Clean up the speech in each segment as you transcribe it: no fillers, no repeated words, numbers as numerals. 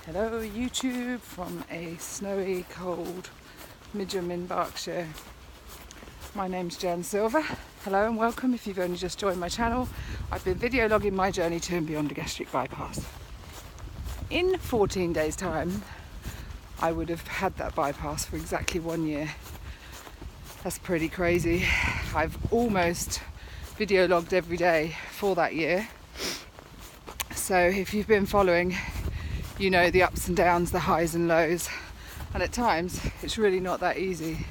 Hello YouTube from a snowy, cold Midgham in Berkshire. My name's Jan Silver. Hello and welcome if you've only just joined my channel. I've been video logging my journey to and beyond a gastric bypass. In 14 days time, I would have had that bypass for exactly 1 year. That's pretty crazy. I've almost video logged every day for that year. So if you've been following, you know the ups and downs, the highs and lows, and at times it's really not that easy.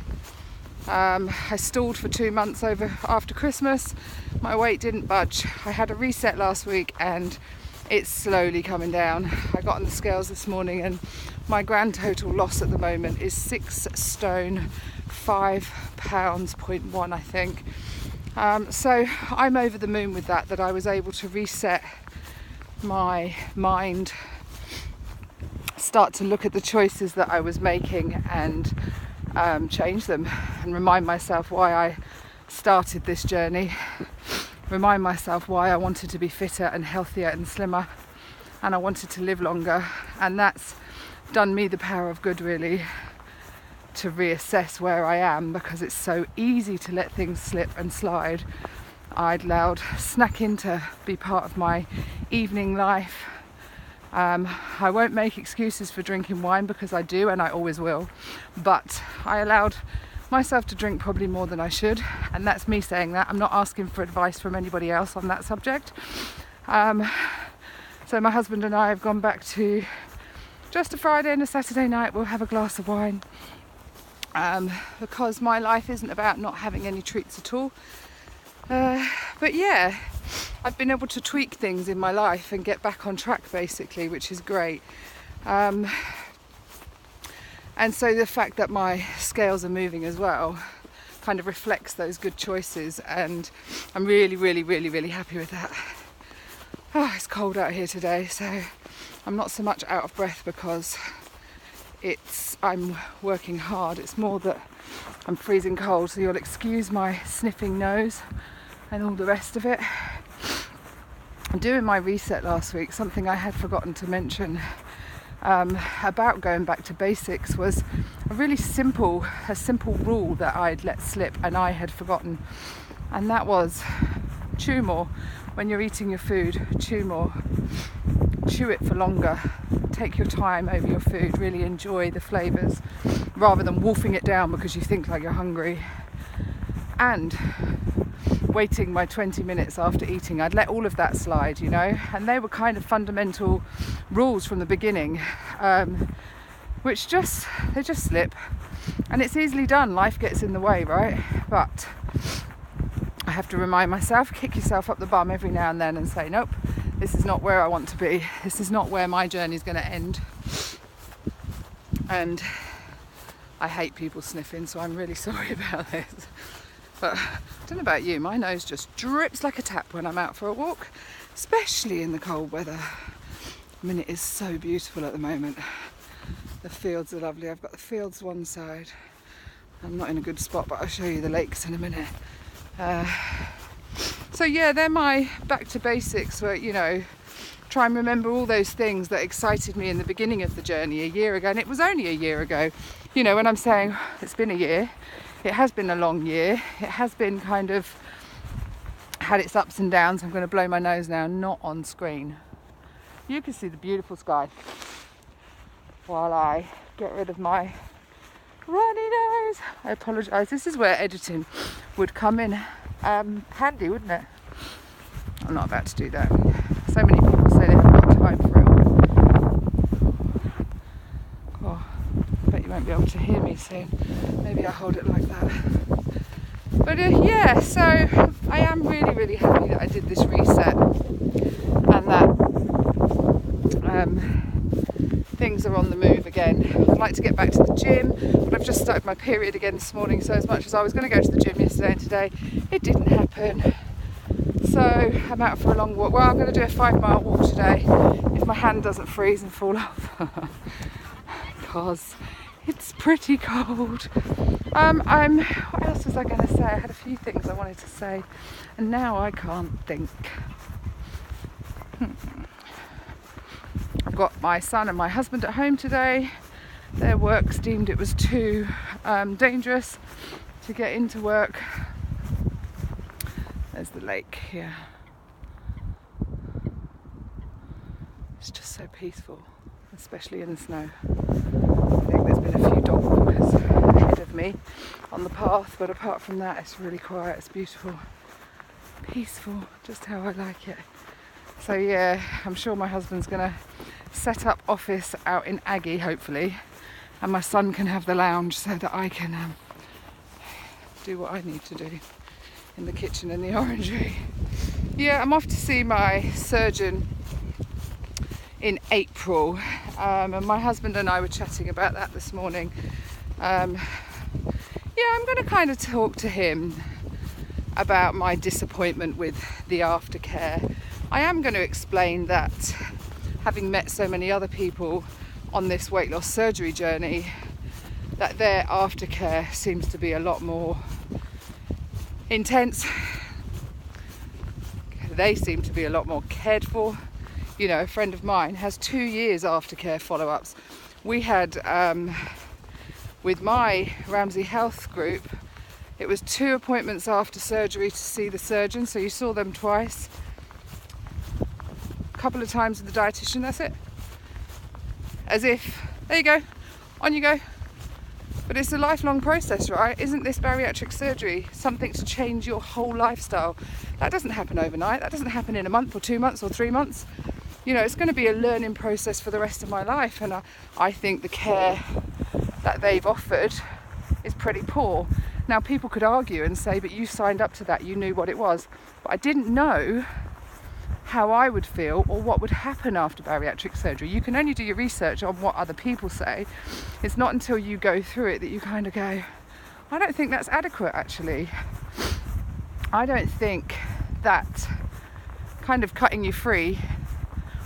I stalled for 2 months after Christmas. My weight didn't budge. I had a reset last week and it's slowly coming down. I got on the scales this morning and my grand total loss at the moment is 6 stone 5 pounds 0.1, I think. So I'm over the moon with that I was able to reset my mind, start to look at the choices that I was making and change them, and remind myself why I started this journey, remind myself why I wanted to be fitter and healthier and slimmer, and I wanted to live longer. And that's done me the power of good, really, to reassess where I am, because it's so easy to let things slip and slide. I'd allowed snacking to be part of my evening life. I won't make excuses for drinking wine, because I do and I always will, but I allowed myself to drink probably more than I should, and that's me saying that. I'm not asking for advice from anybody else on that subject. So my husband and I have gone back to just a Friday and a Saturday night. We'll have a glass of wine, because my life isn't about not having any treats at all. But yeah, I've been able to tweak things in my life and get back on track, basically, which is great. And so the fact that my scales are moving as well kind of reflects those good choices, and I'm really happy with that. Oh, it's cold out here today, so I'm not so much out of breath because I'm working hard. It's more that I'm freezing cold, so you'll excuse my sniffing nose and all the rest of it. Doing my reset last week, something I had forgotten to mention about going back to basics was a simple rule that I'd let slip and I had forgotten, and that was chew more. When you're eating your food, chew more, chew it for longer, take your time over your food, really enjoy the flavours rather than wolfing it down because you think like you're hungry. And waiting my 20 minutes after eating, I'd let all of that slide, you know, and they were kind of fundamental rules from the beginning, which just slip, and it's easily done. Life gets in the way, right? But I have to remind myself, kick yourself up the bum every now and then and say, nope, this is not where I want to be. This is not where my journey is going to end. And I hate people sniffing, so I'm really sorry about this. But I don't know about you, my nose just drips like a tap when I'm out for a walk, especially in the cold weather. I mean, it is so beautiful at the moment. The fields are lovely. I've got the fields one side. I'm not in a good spot, but I'll show you the lakes in a minute. So yeah, they're my back to basics, where, you know, try and remember all those things that excited me in the beginning of the journey a year ago. And it was only a year ago, you know, when I'm saying it's been a year, it has been a long year. It has been kind of had its ups and downs. I'm going to blow my nose now, not on screen. You can see the beautiful sky while I get rid of my runny nose. I apologise. This is where editing would come in handy, wouldn't it? I'm not about to do that. So many people say they haven't got time for it. Oh, I bet you won't be able to hear me soon. Maybe I'll hold it like that. But yeah, so I am really happy that I did this reset, and that things are on the move again. I'd like to get back to the gym, but I've just started my period again this morning, so as much as I was going to go to the gym yesterday and today, it didn't happen. So I'm out for a long walk. Well, I'm going to do a 5-mile walk today if my hand doesn't freeze and fall off, because it's pretty cold. What else was I going to say? I had a few things I wanted to say, and now I can't think. I've got my son and my husband at home today. Their works deemed it was too dangerous to get into work. There's the lake here. It's just so peaceful, especially in the snow. I think there's been a few dog walkers ahead of me on the path, but apart from that, it's really quiet, it's beautiful, peaceful, just how I like it. So yeah, I'm sure my husband's gonna set up office out in Aggie, hopefully, and my son can have the lounge so that I can do what I need to do in the kitchen in the orangery. Yeah, I'm off to see my surgeon in April, and my husband and I were chatting about that this morning. Yeah, I'm going to kind of talk to him about my disappointment with the aftercare. I am going to explain that, having met so many other people on this weight loss surgery journey, that their aftercare seems to be a lot more intense. They seem to be a lot more cared for. You know, a friend of mine has 2 years aftercare follow-ups. We had, with my Ramsay Health group, it was 2 appointments after surgery to see the surgeon, so you saw them twice. A couple of times with the dietitian, that's it. As if, there you go, on you go. But it's a lifelong process, right? Isn't this bariatric surgery something to change your whole lifestyle? That doesn't happen overnight. That doesn't happen in a month or 2 months or 3 months. You know, it's going to be a learning process for the rest of my life, and I think the care that they've offered is pretty poor. Now, people could argue and say, but you signed up to that, you knew what it was. But I didn't know how I would feel or what would happen after bariatric surgery. You can only do your research on what other people say. It's not until you go through it that you kind of go, I don't think that's adequate, actually. I don't think that kind of cutting you free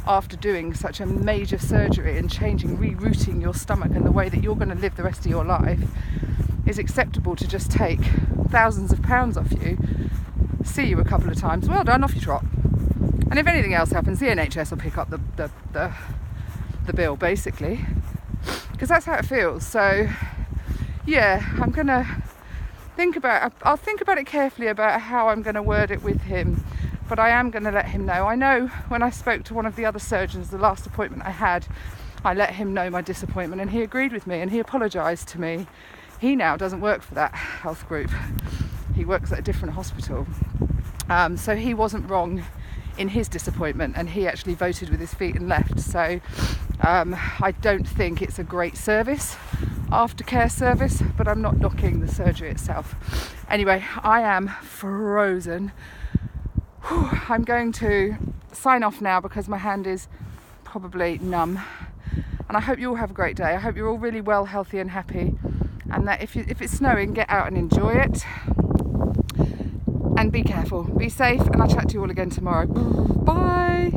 after doing such a major surgery and rerouting your stomach and the way that you're going to live the rest of your life is acceptable to just take thousands of pounds off you, see you a couple of times, well done, off you trot. And if anything else happens, the NHS will pick up the bill, basically, because that's how it feels. So yeah, I'm gonna I'll think about it carefully about how I'm going to word it with him. But I am going to let him know. I know when I spoke to one of the other surgeons, the last appointment I had, I let him know my disappointment, and he agreed with me and he apologised to me. He now doesn't work for that health group. He works at a different hospital. So he wasn't wrong in his disappointment, and he actually voted with his feet and left. So I don't think it's a great service, aftercare service, but I'm not knocking the surgery itself. Anyway, I am frozen. I'm going to sign off now because my hand is probably numb, and I hope you all have a great day. I hope you're all really well, healthy and happy, and that if it's snowing, get out and enjoy it, and be careful, be safe, and I'll chat to you all again tomorrow. Bye.